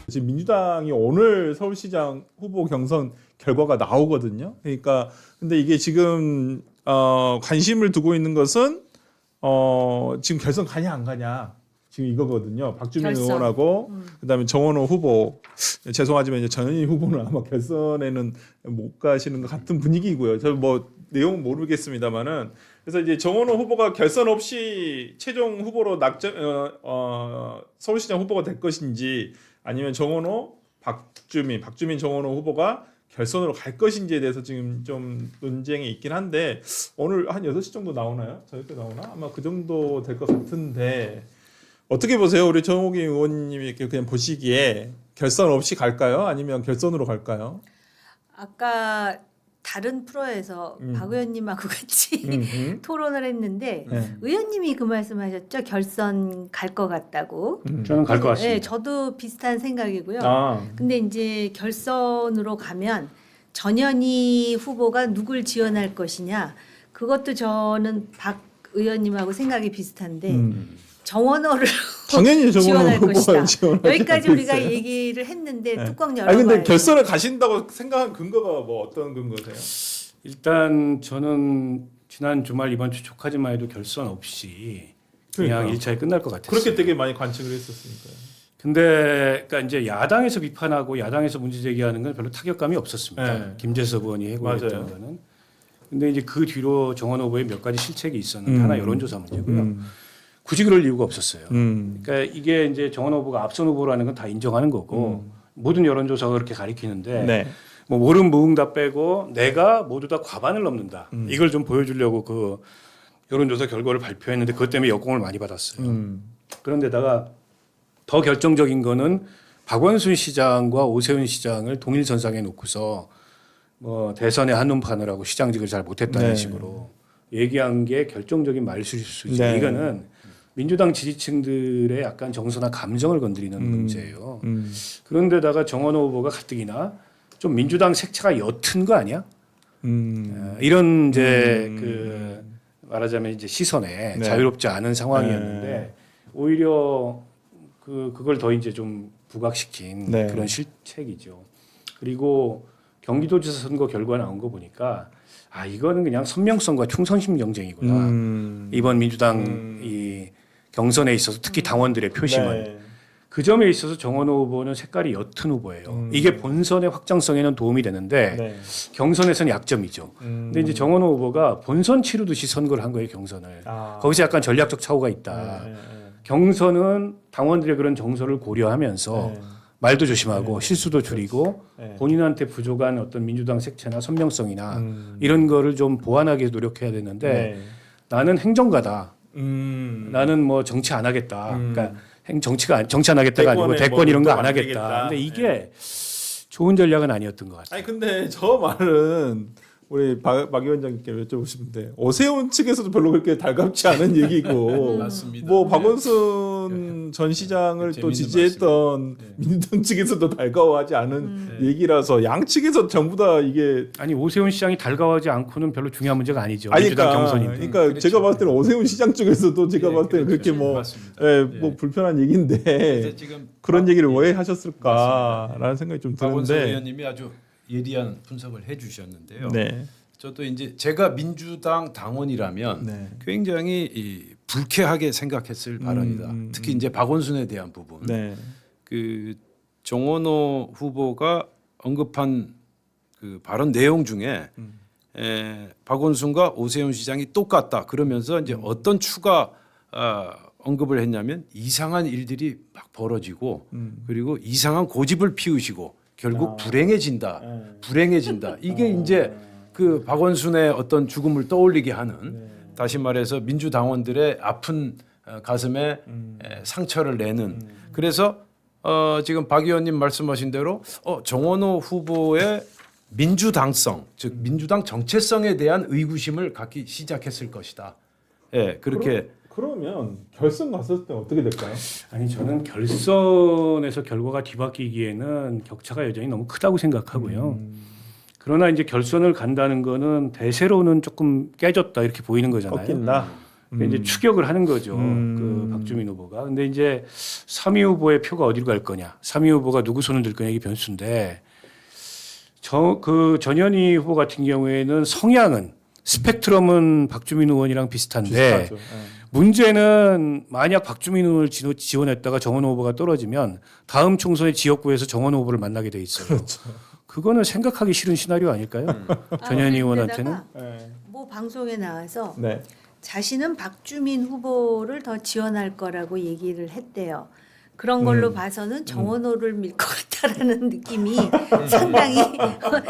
지금 민주당이 오늘 서울시장 후보 경선 결과가 나오거든요. 그러니까 근데 이게 지금 관심을 두고 있는 것은 지금 결선 가냐 안 가냐 지금 이거거든요. 박주민 결선. 의원하고 그다음에 정원호 후보 죄송하지만 이제 전현희 후보는 아마 결선에는 못 가시는 것 같은 분위기고요. 저 뭐 내용은 모르겠습니다만은 그래서 이제 정원호 후보가 결선 없이 최종 후보로 서울시장 후보가 될 것인지 아니면 정원호 박주민 정원호 후보가 결선으로 갈 것인지에 대해서 지금 좀 논쟁이 있긴 한데 오늘 한 6시 정도 나오나요? 저녁 때 나오나? 아마 그 정도 될 것 같은데 어떻게 보세요? 우리 정호기 의원님이 이렇게 그냥 보시기에 결선 없이 갈까요? 아니면 결선으로 갈까요? 아까 다른 프로에서 박 의원님하고 같이 토론을 했는데 네. 의원님이 그 말씀하셨죠. 결선 갈 것 같다고. 저는 갈 것 같습니다. 네, 저도 비슷한 생각이고요. 아, 근데 이제 결선으로 가면 전현희 후보가 누굴 지원할 것이냐 그것도 저는 박 의원님하고 생각이 비슷한데 정원호를 당연히 정원호 지원할 후보가 것이다. 지원하지 여기까지 않고 우리가 있어요. 얘기를 했는데 네. 뚜껑 아니 열어봐요. 근데 결선을 가신다고 생각한 근거가 뭐 어떤 근거세요? 일단 저는 지난 주말 이번 주 초까지만 해도 결선 없이 그냥 그러니까요. 1차에 끝날 것 같았어요. 그렇게 되게 많이 관측을 했었으니까요. 근데 그러니까 이제 야당에서 비판하고 야당에서 문제 제기하는 건 별로 타격감이 없었습니다. 네. 김재섭 의원이 해고했던 맞아요. 거는. 근데 이제 그 뒤로 정원 후보의 몇 가지 실책이 있었는데 하나 여론조사 문제고요. 굳이 그럴 이유가 없었어요. 그러니까 이게 이제 정원 후보가 앞선 후보라는 건 다 인정하는 거고 모든 여론조사가 그렇게 가리키는데 네. 뭐 모른 무응답 빼고 내가 모두 다 과반을 넘는다. 이걸 좀 보여주려고 그 여론조사 결과를 발표했는데 그것 때문에 역공을 많이 받았어요. 그런데다가 더 결정적인 거는 박원순 시장과 오세훈 시장을 동일선상에 놓고서 뭐 대선에 한눈판을 하고 시장직을 잘 못했다는 네. 식으로 얘기한 게 결정적인 말실수지. 네. 이거는 민주당 지지층들의 약간 정서나 감정을 건드리는 문제예요. 그런데다가 정원호 후보가 가뜩이나 좀 민주당 색채가 옅은 거 아니야? 이런 이제 그 말하자면 이제 시선에 네. 자유롭지 않은 상황이었는데 오히려 그걸 더 이제 좀 부각시킨 네. 그런 실책이죠. 그리고 경기도지사 선거 결과 나온 거 보니까 아 이거는 그냥 선명성과 충성심 경쟁이구나. 이번 민주당 이 경선에 있어서 특히 당원들의 표심은 네. 그 점에 있어서 정원호 후보는 색깔이 옅은 후보예요. 이게 본선의 확장성에는 도움이 되는데 네. 경선에서는 약점이죠. 근데 이제 정원호 후보가 본선 치르듯이 선거를 한 거예요, 경선을. 아. 거기서 약간 전략적 착오가 있다. 네. 경선은 당원들의 그런 정서를 고려하면서 네. 말도 조심하고 실수도 줄이고 네. 본인한테 부족한 어떤 민주당 색채나 선명성이나 이런 거를 좀 보완하기 노력해야 되는데 네. 나는 행정가다. 나는 뭐 정치 안 하겠다. 그러니까 정치 안 하겠다가 아니고 대권에 대권 이런 거 뭐 안 하겠다. 되겠다. 근데 이게 좋은 전략은 아니었던 것 같아요. 아니 근데 저 말은 우리 박 위원장님께 여쭤보고 싶은데 오세훈 측에서도 별로 그렇게 달갑지 않은 얘기고 맞습니다. 뭐 네. 박원순 전 시장을 또 재밌는 지지했던 말씀이네요. 민주당 측에서도 달가워하지 않은 얘기라서 양측에서 전부 다 이게 아니 오세훈 시장이 달가워하지 않고는 별로 중요한 문제가 아니죠. 아니 민주당 그러니까, 경선인데. 그러니까 제가 봤을 때는 오세훈 시장 쪽에서도 제가 네, 봤을 때는 그렇죠. 그렇게 뭐, 맞습니다. 예, 네. 뭐 불편한 얘기인데 그래서 지금 그런 얘기를 왜 예, 하셨을까라는 생각이 좀 박원석 드는데 의원님이 아주 예리한 분석을 해주셨는데요. 네. 저도 이제 제가 민주당 당원이라면 네. 굉장히 불쾌하게 생각했을 발언이다. 특히 이제 박원순에 대한 부분. 네. 그 정원호 후보가 언급한 그 발언 내용 중에 박원순과 오세훈 시장이 똑같다. 그러면서 이제 어떤 추가 언급을 했냐면 이상한 일들이 막 벌어지고 그리고 이상한 고집을 피우시고 결국 불행해진다. 불행해진다. 이게 이제 그 박원순의 어떤 죽음을 떠올리게 하는 다시 말해서 민주당원들의 아픈 가슴에 상처를 내는 그래서 지금 박 의원님 말씀하신 대로 정원호 후보의 민주당성 즉 민주당 정체성에 대한 의구심을 갖기 시작했을 것이다. 예, 그렇게 그러면 결선 갔을 때 어떻게 될까요? 아니 저는 결선에서 결과가 뒤바뀌기에는 격차가 여전히 너무 크다고 생각하고요. 그러나 이제 결선을 간다는 거는 대세로는 조금 깨졌다 이렇게 보이는 거잖아요. 꺾인다. 이제 추격을 하는 거죠. 그 박주민 후보가. 근데 이제 3위 후보의 표가 어디로 갈 거냐, 3위 후보가 누구 손을 들 거냐 이게 변수인데, 그 전현희 후보 같은 경우에는 성향은 스펙트럼은 박주민 의원이랑 비슷한데 비슷하죠. 예. 문제는 만약 박주민 의원을 지원했다가 정원호 후보가 떨어지면 다음 총선의 지역구에서 정원호 후보를 만나게 돼 있어요. 그렇죠. 그거는 생각하기 싫은 시나리오 아닐까요? 전현희 의원한테는. 예. 뭐 방송에 나와서 네. 자신은 박주민 후보를 더 지원할 거라고 얘기를 했대요. 그런 걸로 봐서는 정원호를 밀 것 같다라는 느낌이 상당히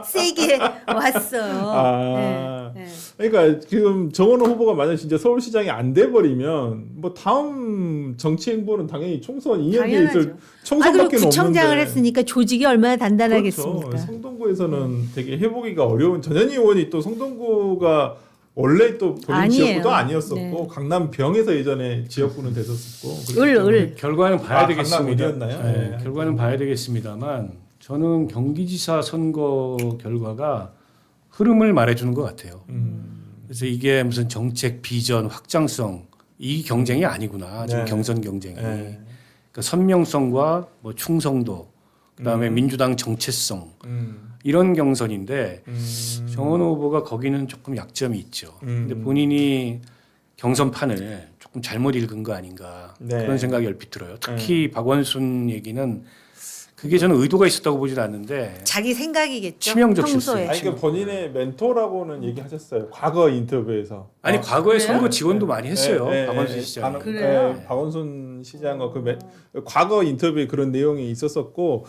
세게 왔어요. 아. 네, 네. 그러니까 지금 정원호 후보가 만약 진짜 서울시장이 안 돼버리면 뭐 다음 정치 행보는 당연히 총선 2년 뒤에 있을 당연하죠. 그리고 총선밖에 없는데. 구청장을 했으니까 조직이 얼마나 단단하겠습니까? 그렇죠. 성동구에서는 되게 해보기가 어려운, 전현희 의원이 또 성동구가 원래 또 본인 아니에요. 지역구도 아니었었고 네. 강남병에서 예전에 지역구는 됐었었고. 그렇기 때문에 을. 결과는 봐야 아, 되겠습니다. 강남 어디였나요? 네, 네. 결과는 봐야 되겠습니다만 저는 경기지사 선거 결과가 흐름을 말해주는 것 같아요. 그래서 이게 무슨 정책 비전 확장성 이 경쟁이 아니구나. 지금 네. 경선 경쟁이. 네. 그러니까 선명성과 뭐 충성도, 그다음에 민주당 정체성 이런 경선인데 정원호 후보가 거기는 조금 약점이 있죠. 근데 본인이 경선판을 조금 잘못 읽은 거 아닌가 네. 그런 생각이 얼핏 들어요. 특히 박원순 얘기는 그게 저는 의도가 있었다고 보진 않는데 자기 생각이겠죠. 치명적 평소에. 실수예요. 아니 그러니까 본인의 멘토라고는 얘기하셨어요. 과거 인터뷰에서. 아니 과거에 그래요? 선거 지원도 많이 했어요. 네, 박원순 네, 시장. 그래요? 네, 박원순 시장과 과거 인터뷰에 그런 내용이 있었었고,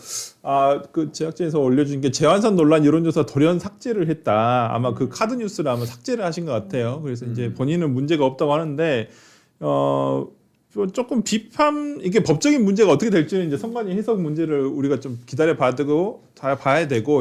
그 제작진에서 올려준 게 재완산 논란 여론조사 돌연 삭제를 했다. 아마 그 카드 뉴스를 아마 삭제를 하신 것 같아요. 그래서 이제 본인은 문제가 없다고 하는데, 조금 비판, 이게 법적인 문제가 어떻게 될지는 이제 선관위 해석 문제를 우리가 좀 기다려 봐야 되고,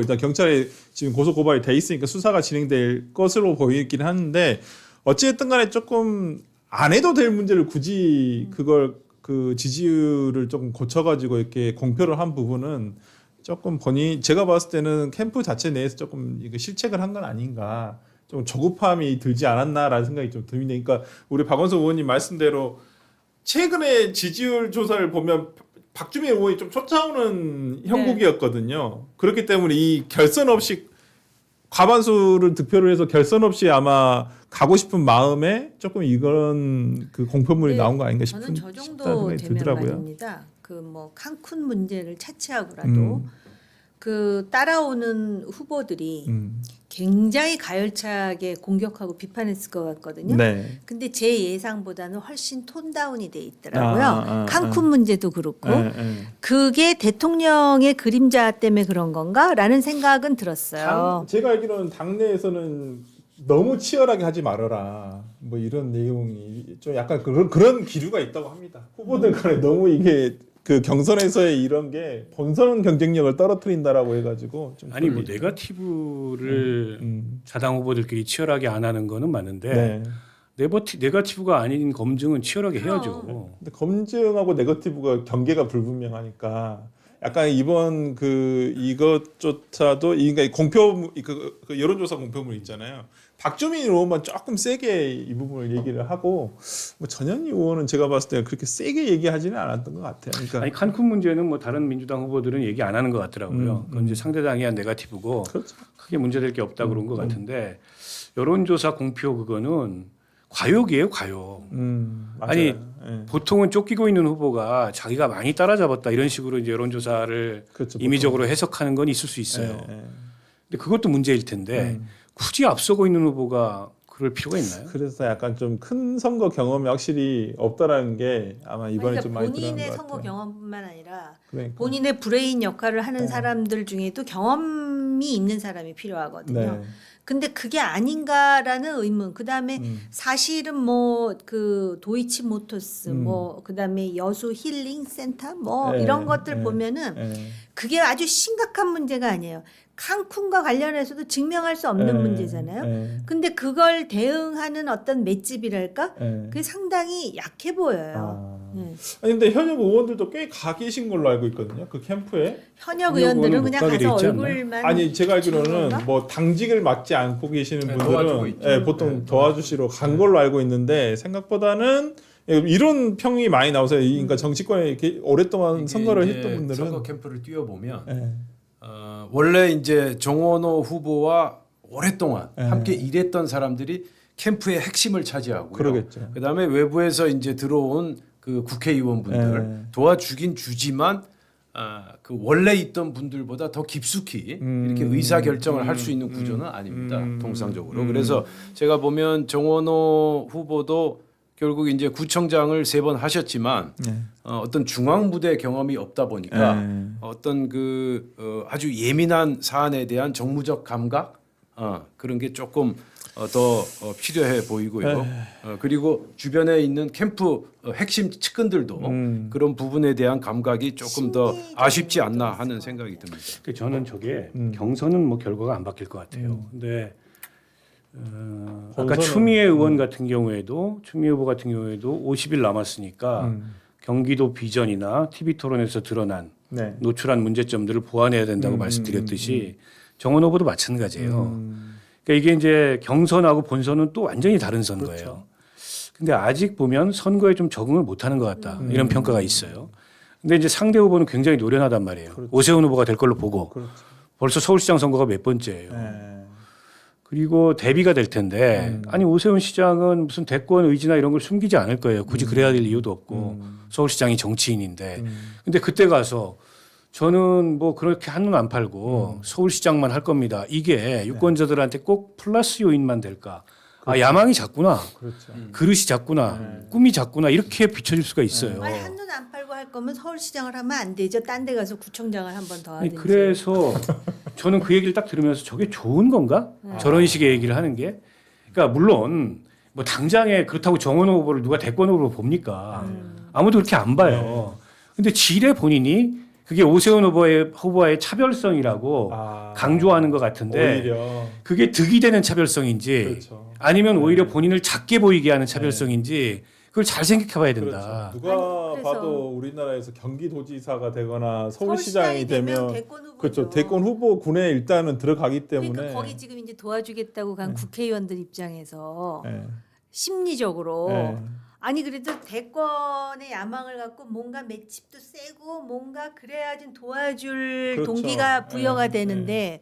일단 경찰에 지금 고소 고발이 돼 있으니까 수사가 진행될 것으로 보이긴 하는데, 어찌됐든 간에 조금 안 해도 될 문제를 굳이 그걸 그 지지율을 조금 고쳐가지고 이렇게 공표를 한 부분은 조금 제가 봤을 때는 캠프 자체 내에서 조금 이거 실책을 한 건 아닌가, 좀 조급함이 들지 않았나라는 생각이 좀 듭니다. 그러니까 우리 박원순 의원님 말씀대로 최근에 지지율 조사를 보면 박주민 의원이 좀 쫓아오는 형국이었거든요. 그렇기 때문에 이 결선 없이 과반수를 득표를 해서 결선 없이 아마 가고 싶은 마음에 조금 이런 그 공표물이 나온 거 아닌가 싶은 저는 저 싶다는 정도 생각이 되면 들더라고요. 말입니다. 그 뭐 칸쿤 문제를 차치하고라도 그 따라오는 후보들이 굉장히 가열차게 공격하고 비판했을 것 같거든요. 네. 근데 제 예상보다는 훨씬 톤다운이 돼 있더라고요. 칸쿤 문제도 그렇고 그게 대통령의 그림자 때문에 그런 건가라는 생각은 들었어요. 제가 알기로는 당내에서는 너무 치열하게 하지 말아라. 뭐 이런 내용이 좀 약간 그런 기류가 있다고 합니다. 후보들 간에 너무 이게 그 경선에서의 이런 게 본선 경쟁력을 떨어뜨린다라고 해가지고 좀 아니 뭐 네거티브를 자당 후보들끼리 치열하게 안 하는 거는 맞는데 네. 네거티브가 아닌 검증은 치열하게 해야죠. 근데 검증하고 네거티브가 경계가 불분명하니까 약간 이번 이것조차도 그러니까 그 여론조사 공표물 있잖아요. 박주민 의원만 조금 세게 이 부분을 얘기를 하고, 뭐 전현희 의원은 제가 봤을 때 그렇게 세게 얘기하지는 않았던 것 같아요. 그러니까 아니 칸쿤 문제는 뭐 다른 민주당 후보들은 얘기 안 하는 것 같더라고요. 그건 이제 상대당이 한 네거티브고 그렇죠. 크게 문제될 게 없다 그런 것 같은데 여론조사 공표 그거는 과욕이에요, 과욕. 맞아요. 아니 예. 보통은 쫓기고 있는 후보가 자기가 많이 따라잡았다 이런 식으로 이제 여론조사를 그렇죠, 임의적으로 해석하는 건 있을 수 있어요. 예, 예. 근데 그것도 문제일 텐데 굳이 앞서고 있는 후보가 그럴 필요가 있나요? 그래서 약간 좀 큰 선거 경험이 확실히 없다라는 게 아마 이번에 그러니까 좀 많이 드러난 본인의 것 선거 같아요. 경험뿐만 아니라 그러니까. 본인의 브레인 역할을 하는 사람들 중에도 경험이 있는 사람이 필요하거든요. 네. 근데 그게 아닌가라는 의문. 그다음에 사실은 뭐 그 도이치 모터스 뭐 그다음에 여수 힐링 센터 뭐 네, 이런 것들 네, 보면은 네. 그게 아주 심각한 문제가 아니에요. 칸쿤과 관련해서도 증명할 수 없는 네, 문제잖아요. 네. 근데 그걸 대응하는 어떤 맷집이랄까? 네. 그게 상당히 약해 보여요. 아. 아니 근데 현역 의원들도 꽤 가 계신 걸로 알고 있거든요. 그 캠프에. 현역 현역 의원들은 의원은 그냥 못 가게 가서 돼 있지 않나요? 얼굴만 아니 제가 비추는 알기로는 건가? 뭐 당직을 맡지 않고 계시는 네, 도와주고 분들은 있죠. 예, 보통 도와주시러 간 걸로 알고 있는데 생각보다는 이런 평이 많이 나오세요. 그러니까 정치권에 이렇게 오랫동안 이게 선거를 이제 했던 분들은 선거 캠프를 뛰어보면 예. 원래 이제 정원호 후보와 오랫동안 예. 함께 일했던 사람들이 캠프의 핵심을 차지하고요. 그러겠죠. 그다음에 외부에서 이제 들어온 그 국회의원분들 예. 도와주긴 주지만 그 원래 있던 분들보다 더 깊숙이 이렇게 의사 결정을 할 수 있는 구조는 아닙니다. 통상적으로. 그래서 제가 보면 정원호 후보도 결국 이제 구청장을 3번 하셨지만 예. 어떤 중앙 부대 경험이 없다 보니까 예. 어떤 아주 예민한 사안에 대한 정무적 감각 그런 게 조금 더 필요해 보이고요. 그리고 주변에 있는 캠프 핵심 측근들도 그런 부분에 대한 감각이 조금 더 아쉽지 않나 하는 생각이 듭니다. 그 저는 저게 경선은 뭐 결과가 안 바뀔 것 같아요. 근데 아까 본선은- 추미애 의원 같은 경우에도 추미애 후보 같은 경우에도 50일 남았으니까 경기도 비전이나 TV 토론에서 드러난 네. 노출한 문제점들을 보완해야 된다고 말씀드렸듯이 정원 후보도 마찬가지예요. 그러니까 이게 이제 경선하고 본선은 또 완전히 다른 선거예요. 그렇죠. 근데 아직 보면 선거에 좀 적응을 못하는 것 같다 이런 평가가 있어요. 근데 이제 상대 후보는 굉장히 노련하단 말이에요. 그렇죠. 오세훈 후보가 될 걸로 보고 그렇죠. 벌써 서울시장 선거가 몇 번째예요. 예. 그리고 대비가 될 텐데 아니 오세훈 시장은 무슨 대권 의지나 이런 걸 숨기지 않을 거예요. 굳이 그래야 될 이유도 없고 서울시장이 정치인인데 근데 그때 가서 저는 뭐 그렇게 한눈 안 팔고 서울시장만 할 겁니다. 이게 유권자들한테 꼭 플러스 요인만 될까? 아 야망이 작구나, 그렇죠. 그릇이 작구나, 꿈이 작구나 이렇게 비춰질 수가 있어요. 아니 한눈 안 팔고 할 거면 서울시장을 하면 안 되죠. 딴 데 가서 구청장을 한 번 더 아니, 하든지. 그래서 저는 그 얘기를 딱 들으면서 저게 좋은 건가? 저런 식의 얘기를 하는 게. 그러니까 물론 뭐 당장에 그렇다고 정원호 후보를 누가 대권 후보로 봅니까? 아무도 그렇게 안 봐요. 근데 지레 본인이 그게 오세훈 후보와의 차별성이라고 아, 강조하는 것 같은데 오히려 그게 득이 되는 차별성인지 그렇죠. 아니면 오히려 본인을 작게 보이게 하는 차별성인지 그걸 잘 생각해 봐야 된다. 그렇죠. 누가 아니, 그래서- 봐도 우리나라에서 경기도지사가 되거나 서울시장이 되면 대권 후보죠. 그렇죠. 대권 후보군에 일단은 들어가기 때문에 그러니까 거기 지금 이제 도와주겠다고 간 국회의원들 입장에서 예. 심리적으로 예. 아니 그래도 대권의 야망을 갖고 뭔가 맷집도 세고 뭔가 그래야 좀 도와줄 그렇죠. 동기가 부여가 예, 되는데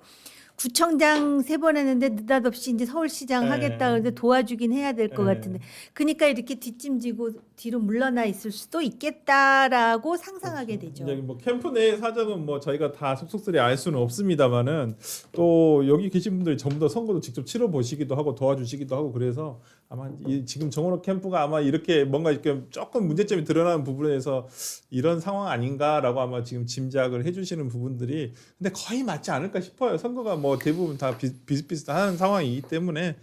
구청장 3번 했는데 느닷없이 이제 서울시장 예. 하겠다 그러는데 도와주긴 해야 될 것 예. 같은데 그러니까 이렇게 뒷짐지고 뒤로 물러나 있을 수도 있겠다라고 상상하게 되죠. 이제 뭐 캠프 내 사정은 뭐 저희가 다 속속들이 알 수는 없습니다만은 또 여기 계신 분들이 전부 다 선거도 직접 치러 보시기도 하고 도와주시기도 하고 그래서 아마 지금 정원호 캠프가 아마 이렇게 뭔가 이렇게 조금 문제점이 드러나는 부분에서 이런 상황 아닌가라고 아마 지금 짐작을 해주시는 부분들이 근데 거의 맞지 않을까 싶어요. 선거가 뭐 대부분 다 비슷비슷한 상황이기 때문에